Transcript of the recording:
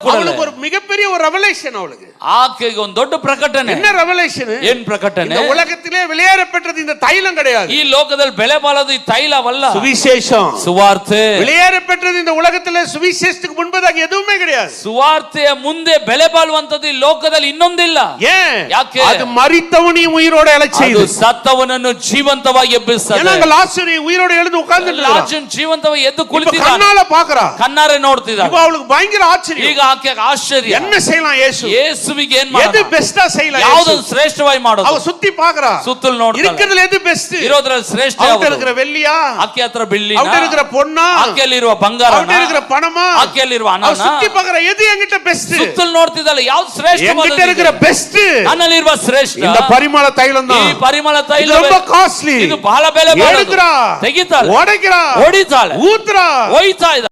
ಅವಳಿಗೆ ಒಂದು மிகப்பெரிய ஒரு ரெவலேஷன் ಅವಳಿಗೆ ಆಕೆಗೆ ಒಂದು ದೊಡ್ಡ ಪ್ರಕಟಣೆ. என்ன ரெவலேஷன்? ಏನ್ ಪ್ರಕಟಣೆ? இந்த உலகத்திலே வெளியேறப்பட்டது இந்த தைலம் கிடையாது. ಈ ಲೋಕದಲ್ಲಿ ಬೆಲೆ ಬಾಳದು ಈ ತೈಲವಲ್ಲ, சுவிசேஷம், ಸುವಾರ್ತೆ. வெளியேறப்பட்டது இந்த உலகத்திலே சுவிசேஷத்துக்கு முன்பதாக எதுவுமே கிடையாது. ಸುವಾರ್ತೆಯ ಮುಂದೆ ಬೆಲೆ ಬಾಳುವಂತದ್ದು ಈ ಲೋಕದಲ್ಲಿ ಇನ್ನೊಂದಿಲ್ಲ. ஏன்? ಯಾಕೆ? அது மரித்தவனையும் உயிரோடு எழச் செய்து, ಅದು ಸತ್ತವನನ್ನು ಜೀವಂತವಾಗಿ ಎಬ್ಬಿಸುತ್ತದೆ. ஏன்னா லாசரு உயிரோடு எழுந்து உட்கார்ந்திருந்தார். ಲಾಜರನು ಜೀವಂತವಾಗಿ ಎದ್ದು ಕುಳಿತಿದ್ದಾನೆ. ಕಣ್ಣಾல ಪಾಕರಾ, ಕಣ್ಣಾರೆ ನೋಡ್ತಿದ್ದಾನೆ. இப்போ அவளுக்கு பயங்கர ஆச்சரியம். ಈಗ ಆಕೆಗೆ ಆಶ್ಚರ್ಯ, என்ன செய்யலாம் ಯೇಸು? ಯೇಸುವಿಗೆ ಏನ್ எது ಮಾಡೋದು? பெஸ்டா செய்யலாம்? ಯಾವುದು ಶ್ರೇಷ್ಠವಾಗಿ ಮಾಡೋದು? அவ சுத்தி பாக்குறா, ಸುತ್ತಲೂ ನೋಡ್ತಾಳೆ. இருக்கிறதுல எது பெஸ்ட்? ಇರೋದ್ರಲ್ಲಿ ಶ್ರೇಷ್ಠ அவட்ட ಯಾವುದು? இருக்கிற வெள்ளியா? ಆಕೆ ಹತ್ರ ಬೆಳ್ಳಿನಾ? அவட்ட இருக்கிற பொன்னா? ಆಕೆಯಲ್ಲಿರುವ ಬಂಗಾರನಾ? அவட்ட இருக்கிற பணமா? ಆಕೆಯಲ್ಲಿರುವ அவ ಹಣನಾ? சுத்தி பாக்குறா, எது என்கிட்ட பெஸ்ட்? ಸುತ್ತಲೂ ನೋಡ್ತಿದ್ದಾಳೆ, ಯಾವುದು ಶ್ರೇಷ್ಠವಾದದ್ದು? என்கிட்ட இருக்கிற பெஸ்ட், ನನ್ನಲ್ಲಿರುವ ಶ್ರೇಷ್ಠ இந்த பரிமள தைலம் ಈ தான். ಪರಿಮಳ இது ತೈಲ ரொம்ப காஸ்ட்லி. ಇದು ಬಹಳ ಬೆಲೆ ಬಾಳೋದು. எடுக்கறா, ತೆಗಿತಾಳೆ, உடைக்கறா, ಹೊಡಿತಾಳೆ, ஊத்துறா, ಒಯ್ತಾ ಇದ್ದಾಳೆ.